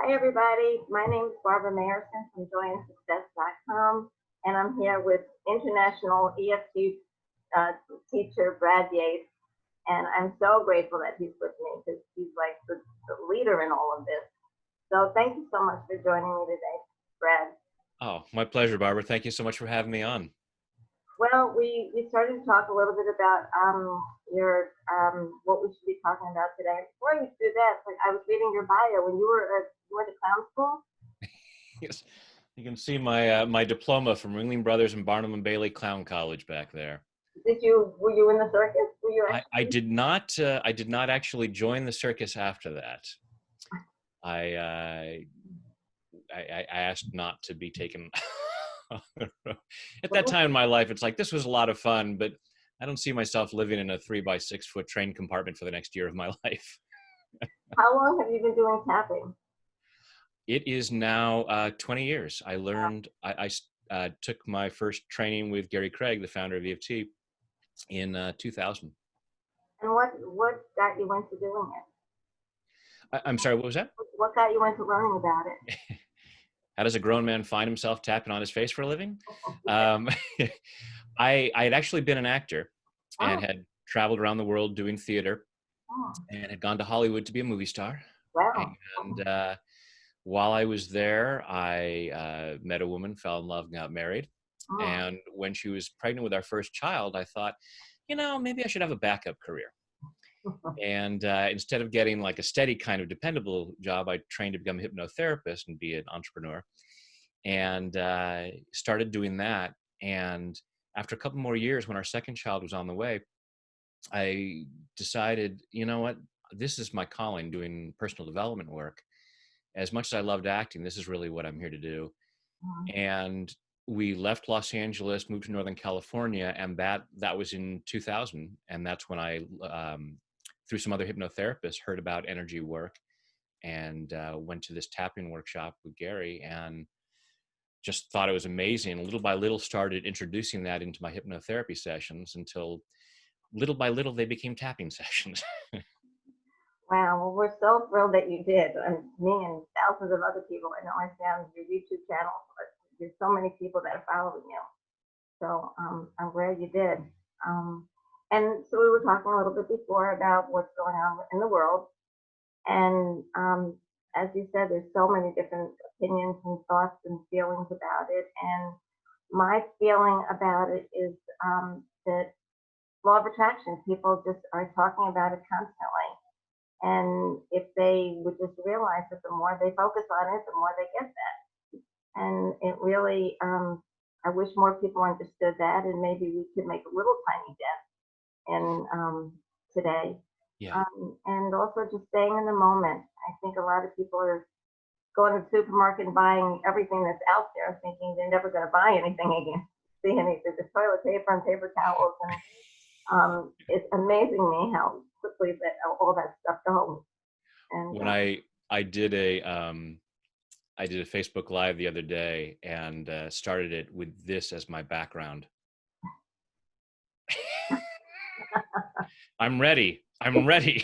Hi, everybody. My name is Barbara Mayerson from joyandsuccess.com, and I'm here with international EFT uh, teacher Brad Yates. And I'm so grateful that he's with me because he's like the leader in all of this. So thank you so much for joining me today, Brad. Oh, my pleasure, Barbara. Thank you so much for having me on. Well, we started to talk a little bit about your what we should be talking about today. Before we do that, like I was reading your bio when you went to clown school. Yes, you can see my diploma from Ringling Brothers and Barnum and Bailey Clown College back there. Were you in the circus? Were you I actually? did not actually join the circus after that. I I asked not to be taken on the road. At that time in my life, it's like this was a lot of fun, but I don't see myself living in a 3 by 6 foot train compartment for the next year of my life. How long have you been doing tapping? It is now 20 years. I took my first training with Gary Craig, the founder of EFT, in 2000. And what got you into doing it? I'm sorry, what was that? What got you into learning about it? How does a grown man find himself tapping on his face for a living? Um, I had actually been an actor and Oh, had traveled around the world doing theater oh, and had gone to Hollywood to be a movie star. wow. And while I was there, I met a woman, fell in love, and got married. Oh, And when she was pregnant with our first child, I thought, maybe I should have a backup career. And instead of getting like a steady kind of dependable job, I trained to become a hypnotherapist and be an entrepreneur, and started doing that. And after a couple more years, when our second child was on the way, I decided, you know what, this is my calling, doing personal development work. As much as I loved acting, this is really what I'm here to do. oh, And we left Los Angeles, moved to Northern California, and that was in 2000. And that's when I, through some other hypnotherapists, heard about energy work and went to this tapping workshop with Gary and just thought it was amazing. And little by little started introducing that into my hypnotherapy sessions until little by little they became tapping sessions. wow. Well, we're so thrilled that you did. And me and thousands of other people. I know I found your YouTube channel, but there's so many people that are following you. So I'm glad you did. Um, and so we were talking a little bit before about what's going on in the world. And as you said, there's so many different opinions and thoughts and feelings about it. And my feeling about it is that law of attraction, people just are talking about it constantly. And if they would just realize that the more they focus on it, the more they get that. And it really, I wish more people understood that, and maybe we could make a little tiny dent in today. Yeah. And also just staying in the moment. I think a lot of people are going to the supermarket and buying everything that's out there, thinking they're never going to buy anything again. See anything, the toilet paper and paper towels, and it's amazing me how quickly that all that stuff goes. And When I did I did a Facebook Live the other day and started it with this as my background. I'm ready. I'm ready.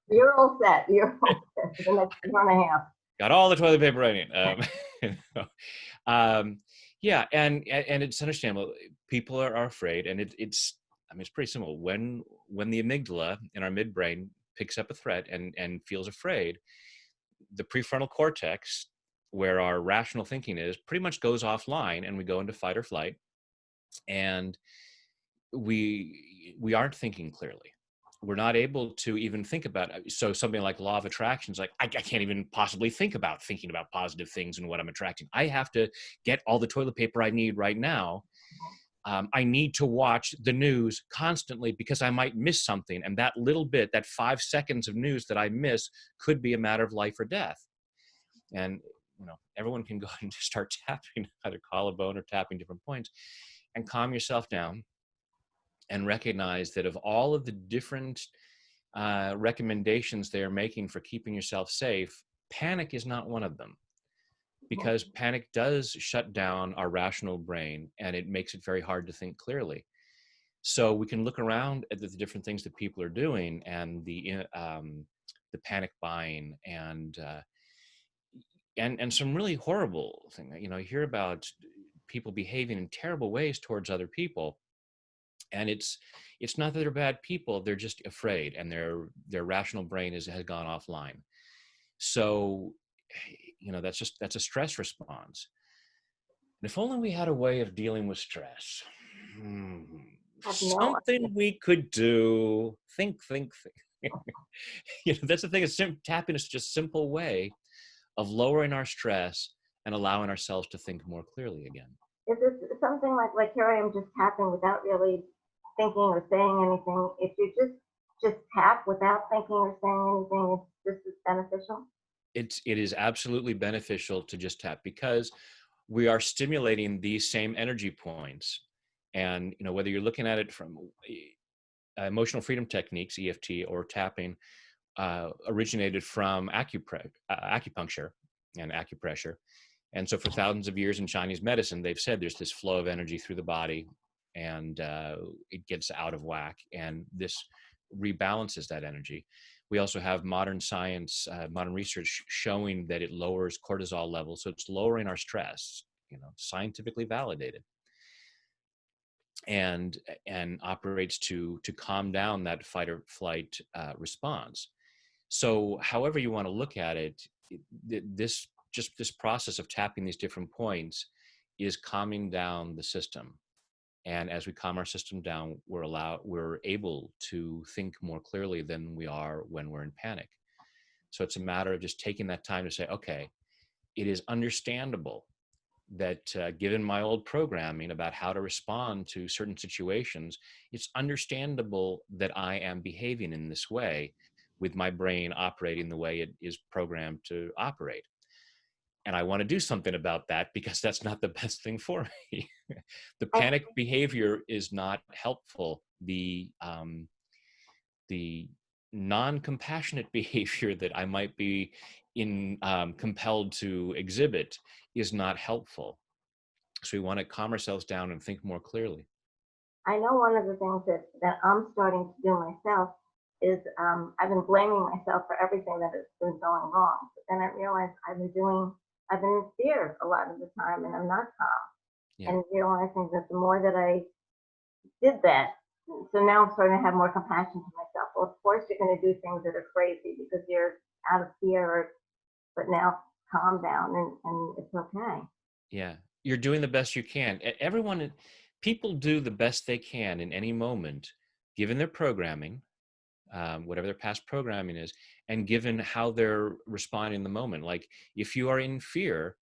you're all set. You're all set for the next year and a half. Got all the toilet paper I need. Yeah, and it's understandable. People are afraid, and it's I mean it's pretty simple. When the amygdala in our midbrain picks up a threat and feels afraid, the prefrontal cortex, where our rational thinking is, pretty much goes offline, and we go into fight or flight, and we aren't thinking clearly. We're not able to even think about it. So something like law of attraction is like, I can't even possibly thinking about positive things and what I'm attracting. I have to get all the toilet paper I need right now. I need to watch the news constantly because I might miss something. And that little bit, that 5 seconds of news that I miss could be a matter of life or death. And, everyone can go ahead and just start tapping either collarbone or tapping different points and calm yourself down and recognize that of all of the different recommendations they're making for keeping yourself safe, panic is not one of them, because panic does shut down our rational brain and it makes it very hard to think clearly. So we can look around at the different things that people are doing and the the panic buying and some really horrible thing. You know, you hear about people behaving in terrible ways towards other people, and it's not that they're bad people, they're just afraid, and their rational brain has gone offline. So, you know, that's a stress response. And if only we had a way of dealing with stress. Hmm, I have no idea. something we could do. Think. You know, that's the thing. Tapping is just a simple way of lowering our stress and allowing ourselves to think more clearly again. Is this something like here I am just tapping without really thinking or saying anything? If you just tap without thinking or saying anything, it's just as beneficial. It is absolutely beneficial to just tap because we are stimulating these same energy points. And, you know, whether you're looking at it from emotional freedom techniques, EFT, or tapping, originated from acupuncture and acupressure. And so for thousands of years in Chinese medicine, they've said there's this flow of energy through the body, and it gets out of whack, and this rebalances that energy. We also have modern science, modern research showing that it lowers cortisol levels. So it's lowering our stress, you know, scientifically validated, and operates to calm down that fight or flight response. So however you want to look at it, this process of tapping these different points is calming down the system. And as we calm our system down, we're able to think more clearly than we are when we're in panic. So it's a matter of just taking that time to say, okay, it is understandable that given my old programming about how to respond to certain situations, it's understandable that I am behaving in this way with my brain operating the way it is programmed to operate. And I want to do something about that because that's not the best thing for me. The I, panic behavior is not helpful. The non-compassionate behavior that I might be compelled to exhibit is not helpful. So we want to calm ourselves down and think more clearly. I know one of the things that I'm starting to do myself is I've been blaming myself for everything that has been going wrong. But then I realized I've been in fear a lot of the time and I'm not calm. Yeah. And realizing that the more that I did that, so now I'm starting to have more compassion to myself. Well, of course you're going to do things that are crazy because you're out of fear, but now calm down and it's okay. Yeah. You're doing the best you can. People do the best they can in any moment, given their programming, whatever their past programming is, and given how they're responding in the moment. Like if you are in fear,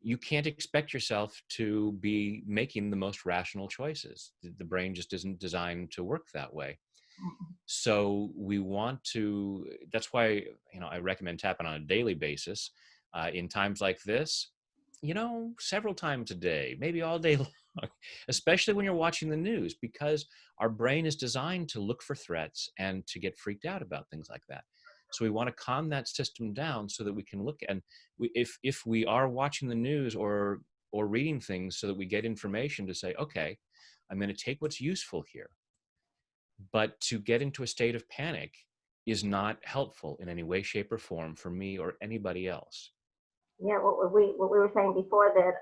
you can't expect yourself to be making the most rational choices. The brain just isn't designed to work that way. So that's why, you know, I recommend tapping on a daily basis in times like this, you know, several times a day, maybe all day long, especially when you're watching the news, because our brain is designed to look for threats and to get freaked out about things like that. So we want to calm that system down so that we can look, and if we are watching the news or reading things, so that we get information to say, okay, I'm going to take what's useful here. But to get into a state of panic is not helpful in any way, shape, or form for me or anybody else. Yeah, what we were saying before that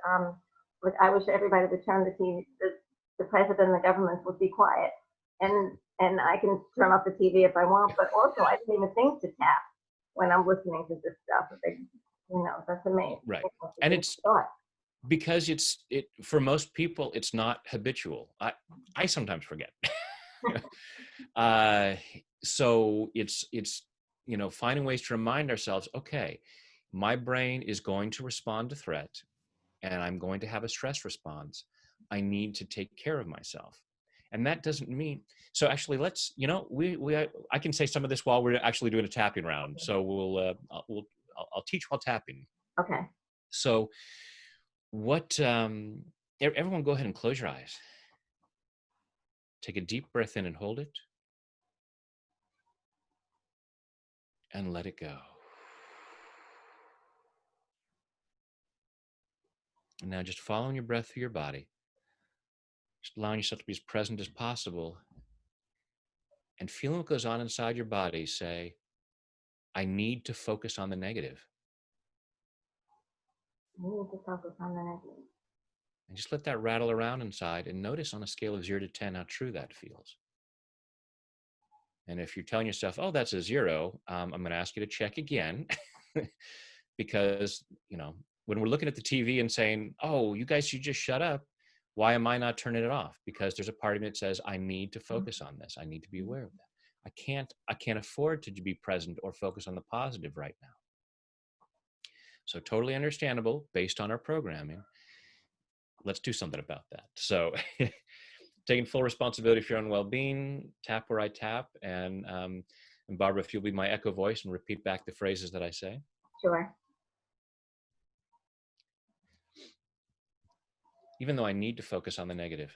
like I wish everybody would turn the TV, the president and the government would be quiet, and I can turn off the TV if I want, but also I didn't even think to tap when I'm listening to this stuff. That's amazing. Right. That's a And good it's thought. because for most people, it's not habitual. I sometimes forget. uh, so it's you know, finding ways to remind ourselves, okay, my brain is going to respond to threat, and I'm going to have a stress response. I need to take care of myself. And that doesn't mean, so actually let's, you know, I can say some of this while we're actually doing a tapping round. So I'll teach while tapping. Okay. So what, everyone go ahead and close your eyes. Take a deep breath in and hold it, and let it go. And now just following your breath through your body, just allowing yourself to be as present as possible, and feeling what goes on inside your body. Say, I need to focus on the negative. I need to focus on the negative. And just let that rattle around inside and notice on a scale of 0 to 10 how true that feels. And if you're telling yourself, oh, that's a 0, I'm going to ask you to check again. Because, when we're looking at the TV and saying, oh, you guys should just shut up, why am I not turning it off? Because there's a part of me that says, I need to focus on this. I need to be aware of that. I can't afford to be present or focus on the positive right now. So totally understandable based on our programming. Let's do something about that. So taking full responsibility for your own well-being, tap where I tap. And Barbara, if you'll be my echo voice and repeat back the phrases that I say. Sure. Even though I need to focus on the negative,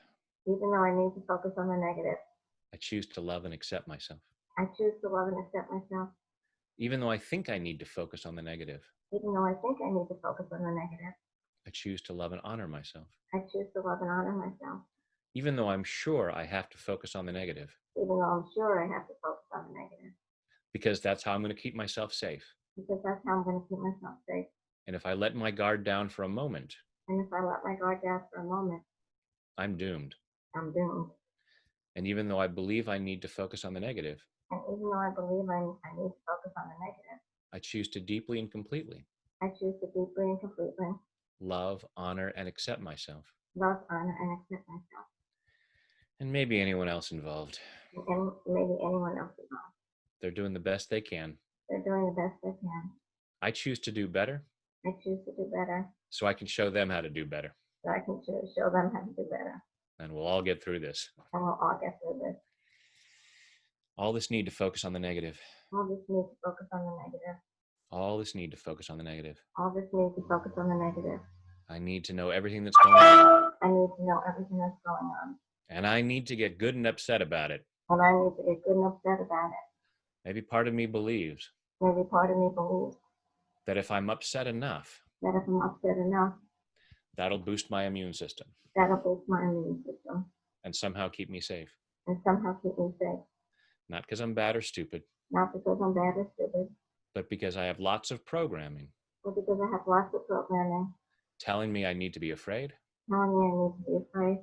Even though I need to focus on the negative, I choose to love and accept myself. I choose to love and accept myself. Even though I think I need to focus on the negative, Even though I think I need to focus on the negative, I choose to love and honor myself. I choose to love and honor myself. Even though I'm sure I have to focus on the negative, Even though I'm sure I have to focus on the negative, because that's how I'm going to keep myself safe. because that's how I'm going to keep myself safe. And if I let my guard down for a moment, And if I let my guard down for a moment, I'm doomed. I'm doomed. And even though I believe I need to focus on the negative, And even though I believe I need to focus on the negative, I choose to deeply and completely I choose to deeply and completely love, honor, and accept myself. love, honor, and accept myself. And maybe anyone else involved. And maybe anyone else involved. They're doing the best they can. They're doing the best they can. I choose to do better I choose to do better so I can show them how to do better. so I can show them how to do better. And we'll all get through this. And we'll all get through this. All this need to focus on the negative. All this need to focus on the negative. All this need to focus on the negative. All this need to focus on the negative. I need to know everything that's going on. I need to know everything that's going on. And I need to get good and upset about it. And I need to get good and upset about it. Maybe part of me believes Maybe part of me believes that if I'm upset enough, that if I'm upset enough, that'll boost my immune system that'll boost my immune system and somehow keep me safe. and somehow keep me safe. Not because I'm bad or stupid, Not because I'm bad or stupid, but because I have lots of programming but because I have lots of programming telling me I need to be afraid, telling me I need to be afraid,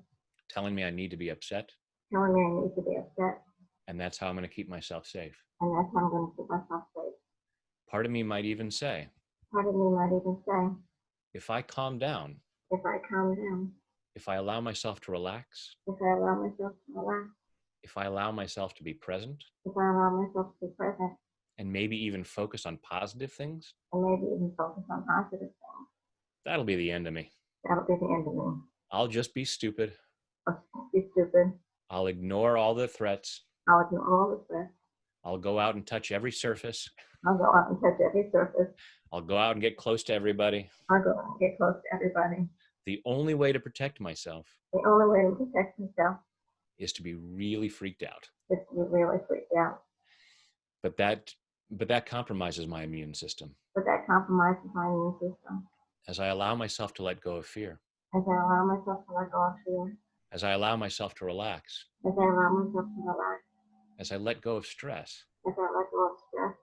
telling me I need to be upset, telling me I need to be upset, and that's how I'm going to keep myself safe. and that's how I'm going to keep myself safe. Part of me might even say, Part of me might even say, if I calm down, if I calm down, if I allow myself to relax, if I allow myself to relax, if I allow myself to be present, if I allow myself to be present, and maybe even focus on positive things, and maybe even focus on positive things, that'll be the end of me. that'll be the end of me. I'll just be stupid. I'll be stupid. I'll ignore all the threats. I'll ignore all the threats. I'll go out and touch every surface. I'll go out and touch every surface. I'll go out and get close to everybody. I'll go out and get close to everybody. The only way to protect myself The only way to protect myself is to be really freaked out. is to be really freaked out. But that compromises my immune system. But that compromises my immune system. As I allow myself to let go of fear, As I allow myself to let go of fear, as I allow myself to relax, as I allow myself to relax, as I let go of stress, as I let go of stress,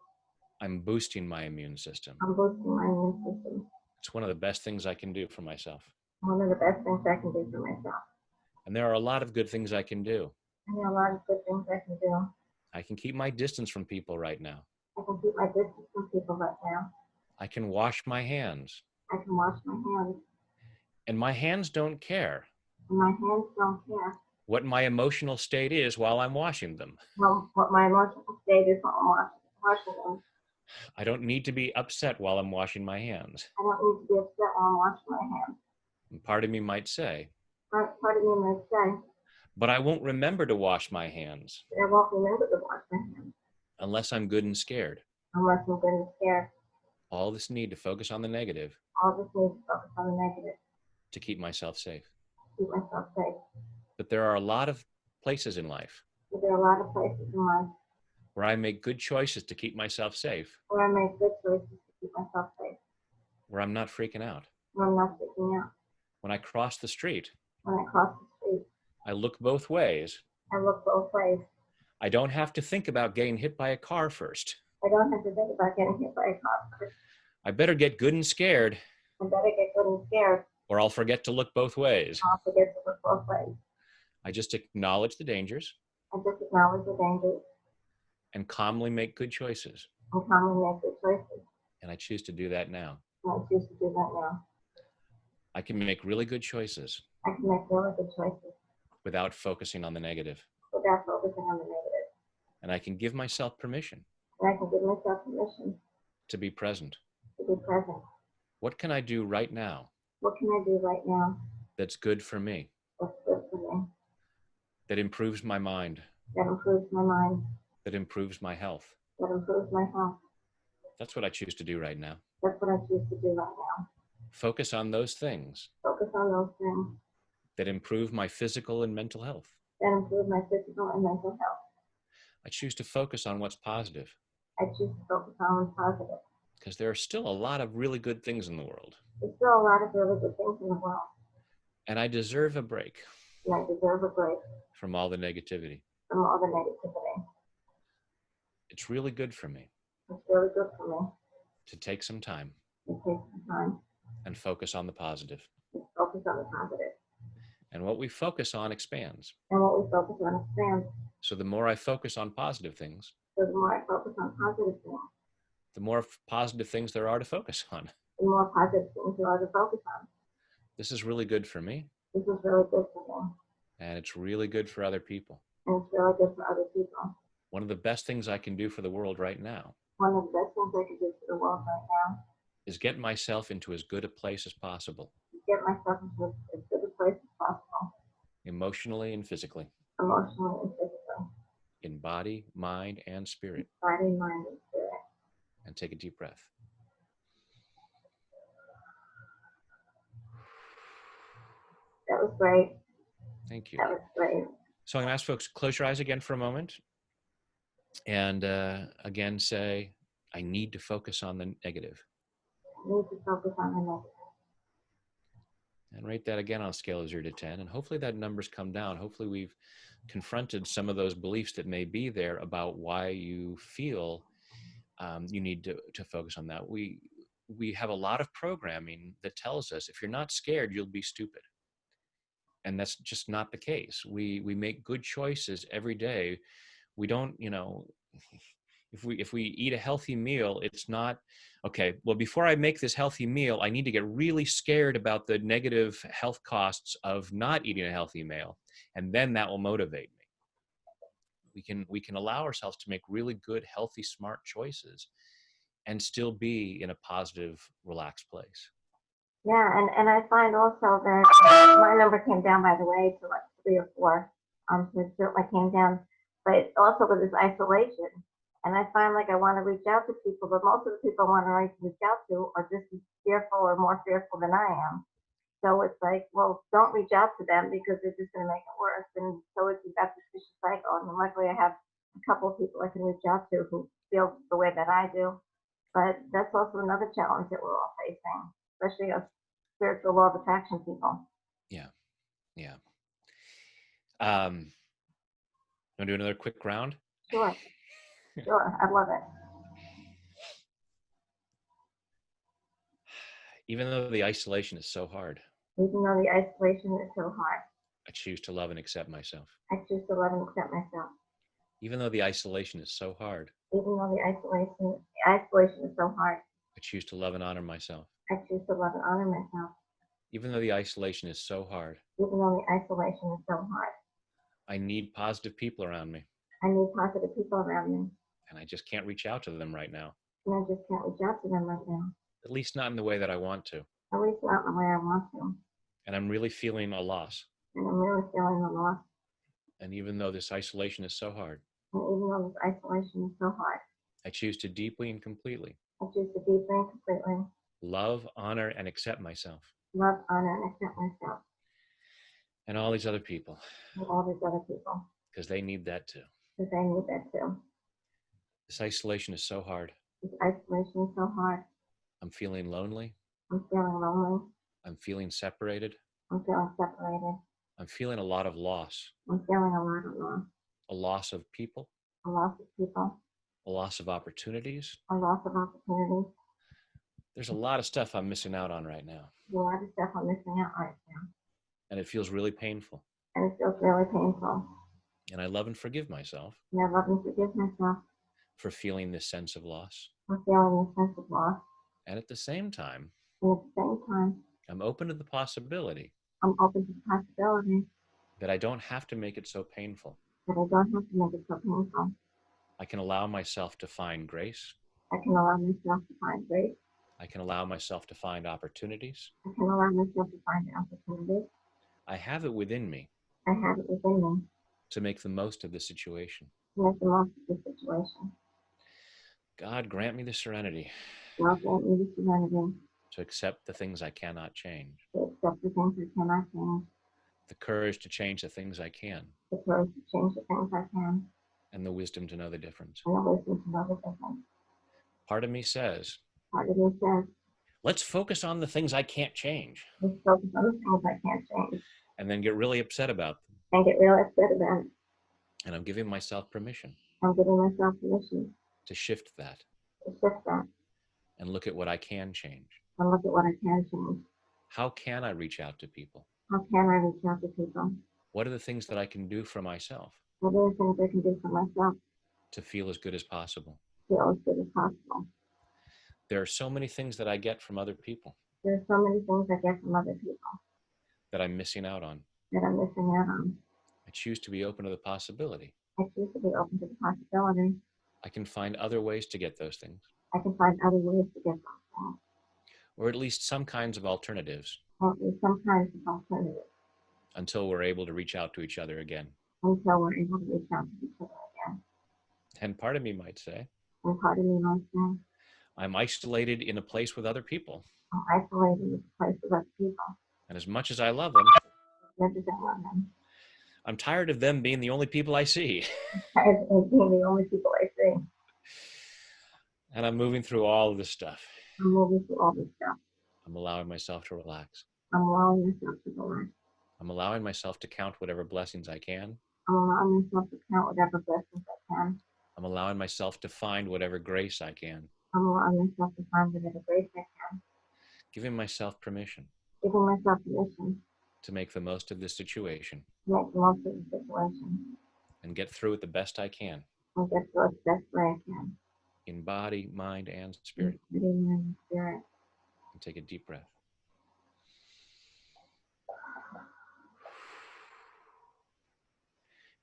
I'm boosting my immune system. I'm boosting my immune system. It's one of the best things I can do for myself. One of the best things I can do for myself. And there are a lot of good things I can do. And there are a lot of good things I can do. I can keep my distance from people right now. I can keep my distance from people right now. I can wash my hands. I can wash my hands. And my hands don't care And my hands don't care what my emotional state is while I'm washing them. what my emotional state is while I'm washing them. I don't need to be upset while I'm washing my hands. I don't need to be upset while I'm washing my hands. And part of me might say, Part of me might say, but I won't remember to wash my hands that I won't remember to wash my hands unless I'm good and scared. unless I'm good and scared. All this need to focus on the negative All this needs to focus on the negative to keep myself safe. to keep myself safe. But there are a lot of places in life But there are a lot of places in life where I make good choices to keep myself safe, where I make good choices to keep myself safe, where I'm not freaking out. where I'm not freaking out. When I cross the street, When I cross the street, I look both ways. I look both ways. I don't have to think about getting hit by a car first. I don't have to think about getting hit by a car first. I better get good and scared, I better get good and scared. or I'll forget to look both ways. I'll forget to look both ways. I just acknowledge the dangers I just acknowledge the dangers and calmly make good choices. and calmly make good choices. And I choose to do that now. And I choose to do that now. I can make really good choices I can make really good choices without focusing on the negative. without focusing on the negative. And I can give myself permission And I can give myself permission to be present. to be present. What can I do right now What can I do right now that's good for me, that's good for me, that improves my mind, that improves my mind, that improves my health? that improves my health? That's what I choose to do right now. That's what I choose to do right now. Focus on those things Focus on those things that improve my physical and mental health. that improve my physical and mental health. I choose to focus on what's positive I choose to focus on what's positive. because there are still a lot of really good things in the world. There's still a lot of really good things in the world, And I deserve a break and I deserve a break from all the negativity. from all the negativity. It's really good for me It's really good for me to take some time to take some time and focus on the positive. to focus on the positive. And what we focus on expands. And what we focus on expands. So the more I focus on positive things, So the more I focus on positive things, the more positive things there are to focus on. the more positive things there are to focus on. This is really good for me, This is really good for me, and it's really good for other people. and it's really good for other people. One of the best things I can do for the world right now One of the best things I can do for the world right now is get myself into as good a place as possible, is get myself into as good a place as possible, emotionally and physically, emotionally and physically, in body, mind, and spirit. body, mind, and spirit. And take a deep breath. That was great. Thank you. That was great. So I'm going to ask folks, close your eyes again for a moment. And again, say, I need to focus on the negative. I need to focus on the negative. And rate that again on a scale of 0 to 10. And hopefully that number's come down. Hopefully we've confronted some of those beliefs that may be there about why you feel you need to focus on that. We have a lot of programming that tells us if you're not scared, you'll be stupid. And that's just not the case. We make good choices every day. We don't, if we eat a healthy meal, it's not, okay, well, before I make this healthy meal, I need to get really scared about the negative health costs of not eating a healthy meal. And then that will motivate me. We can allow ourselves to make really good, healthy, smart choices and still be in a positive, relaxed place. Yeah, and I find also that my number came down, by the way, to like 3 or 4. So it certainly came down, but also with this isolation. And I find like I want to reach out to people, but most of the people I want to reach out to are just as fearful or more fearful than I am. So it's like, well, don't reach out to them because they're just going to make it worse. And so it's that vicious cycle. And luckily I have a couple of people I can reach out to who feel the way that I do. But that's also another challenge that we're all facing, especially us spiritual law of attraction people. Yeah. Want to do another quick round? Sure, I love it. Even though the isolation is so hard, Even though the isolation is so hard, I choose to love and accept myself. I choose to love and accept myself. Even though the isolation is so hard, Even though the isolation is so hard, I choose to love and honor myself. I choose to love and honor myself. Even though the isolation is so hard, Even though the isolation is so hard, I need positive people around me, I need positive people around me, and I just can't reach out to them right now. and I just can't reach out to them right now. At least not in the way that I want to. At least not the way I want to. And I'm really feeling a loss. And I'm really feeling the loss. And even though this isolation is so hard, And even though this isolation is so hard, I choose to deeply and completely I choose to deeply and completely love, honor, and accept myself love, honor, and accept myself and all these other people, and all these other people, because they need that too. because they need that too. This isolation is so hard. This isolation is so hard. I'm feeling lonely. I'm feeling lonely. I'm feeling separated. I'm feeling separated. I'm feeling a lot of loss. I'm feeling a lot of loss. A loss of people, A loss of people, a loss of opportunities. a loss of opportunity. There's a lot of stuff I'm missing out on right now, There's a lot of stuff I'm missing out right now. and it feels really painful. And it feels really painful. And I love and forgive myself And I love and forgive myself for feeling this sense of loss. for feeling a sense of loss. And at the same time, And at the same time, I'm open to the possibility I'm open to the possibility that I don't have to make it so painful. that I don't have to make it so painful. I can allow myself to find grace. I can allow myself to find grace. I can allow myself to find opportunities. I can allow myself to find opportunities. I have it within me I have it within me to make the most of the situation. to make the most of the situation. God, grant me the serenity God grant me the serenity to accept the things I cannot change, to accept the things I cannot change, the courage to change the things I can, the courage to change the things I can, and the wisdom to know the difference. and the wisdom to know the difference. Part of me says, Part of me says, let's focus on the things I can't change let's focus on the things I can't change and then get really upset about them. and get real upset about it. And I'm giving myself permission I'm giving myself permission to shift that to shift that and look at what I can change. and look at what I can change. How can I reach out to people? How can I reach out to people? What are the things that I can do for myself What are the things I can do for myself to feel as good as possible? to feel as good as possible? There are so many things that I get from other people There are so many things I get from other people that I'm missing out on. that I'm missing out on. I choose to be open to the possibility. I choose to be open to the possibility. I can find other ways to get those things, I can find other ways to get those things, or at least some kinds of alternatives, or at least some kinds of alternatives, until we're able to reach out to each other again. until we're able to reach out to each other again. And part of me might say, And part of me might say, I'm isolated in a place with other people. I'm isolated in a place with other people. And as much as I love them, As much as I love them, I'm tired of them being the only people I see. as being the only people I see. And I'm moving through all of this stuff. I'm moving through all this stuff. I'm allowing myself to relax. I'm allowing myself to relax. I'm allowing myself to count whatever blessings I can. I'm allowing myself to count whatever blessings I can. I'm allowing myself to find whatever grace I can. I'm allowing myself to find whatever grace I can. Giving myself permission Giving myself permission to make the most of this situation to make the most of the situation and get through it the best I can and get through it the best way I can. in body, mind, and spirit. In body, mind, and spirit. And take a deep breath.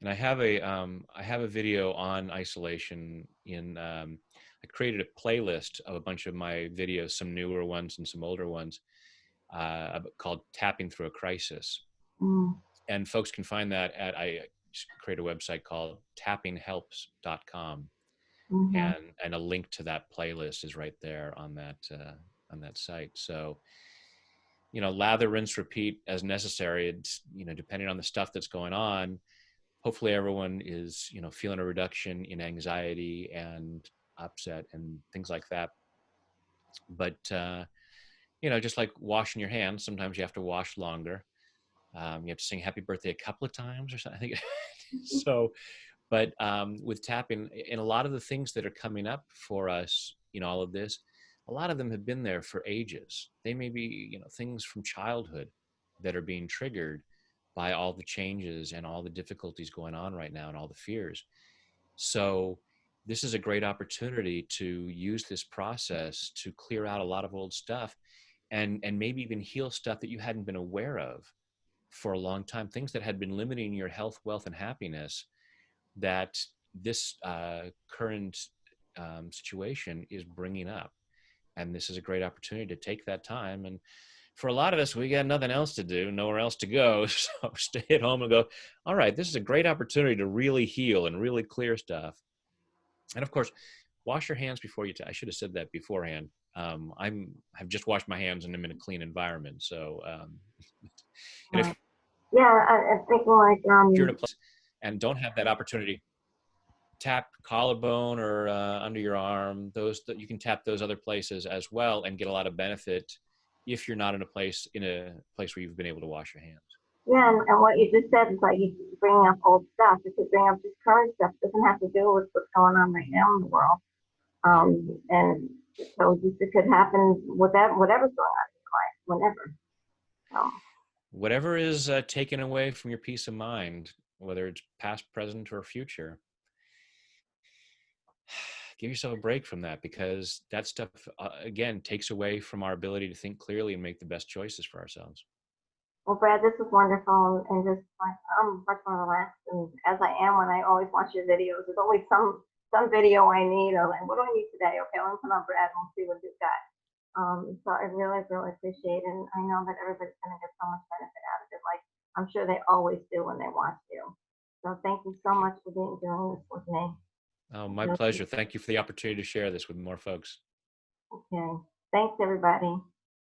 And I have a video on isolation. I created a playlist of a bunch of my videos, some newer ones and some older ones, called "Tapping Through a Crisis." Mm. And folks can find that I create a website called tappinghelps.com, Mm-hmm. and a link to that playlist is right there on that site. So, lather, rinse, repeat as necessary. It's, depending on the stuff that's going on. Hopefully everyone is, feeling a reduction in anxiety and upset and things like that. But, just like washing your hands, sometimes you have to wash longer. You have to sing happy birthday a couple of times or something. So, but with tapping, and a lot of the things that are coming up for us, all of this, a lot of them have been there for ages. They may be, things from childhood that are being triggered by all the changes and all the difficulties going on right now and all the fears. So this is a great opportunity to use this process to clear out a lot of old stuff and maybe even heal stuff that you hadn't been aware of for a long time, things that had been limiting your health, wealth, and happiness that this current situation is bringing up. And this is a great opportunity to take that time. And for a lot of us, we got nothing else to do, nowhere else to go. So stay at home and go, all right, this is a great opportunity to really heal and really clear stuff. And of course, wash your hands before you, I should have said that beforehand. I've just washed my hands and I'm in a clean environment. So, and if I'm thinking like, you're in a place and don't have that opportunity, tap collarbone or under your arm, you can tap those other places as well and get a lot of benefit if you're not in a place where you've been able to wash your hands. Yeah, and what you just said is like you bring up old stuff. It could bring up just current stuff. It doesn't have to do with what's going on right now in the world. Yeah. And so just it could happen with that, whatever's going on in your life, whenever. So, Whatever is taken away from your peace of mind, whether it's past, present, or future, give yourself a break from that, because that stuff, again, takes away from our ability to think clearly and make the best choices for ourselves. well, Brad, this was wonderful, and just like I'm much more relaxed, and as I am when I always watch your videos, there's always some video I need, or like, what do I need today? Okay, I'm gonna put on Brad and we'll see what he's got. So I really, really appreciate it, and I know that everybody's gonna get so much benefit out of it, like I'm sure they always do when they watch you. So thank you so Thank you. much for doing this with me. Oh, my pleasure. Thank you for the opportunity to share this with more folks. Okay, thanks everybody.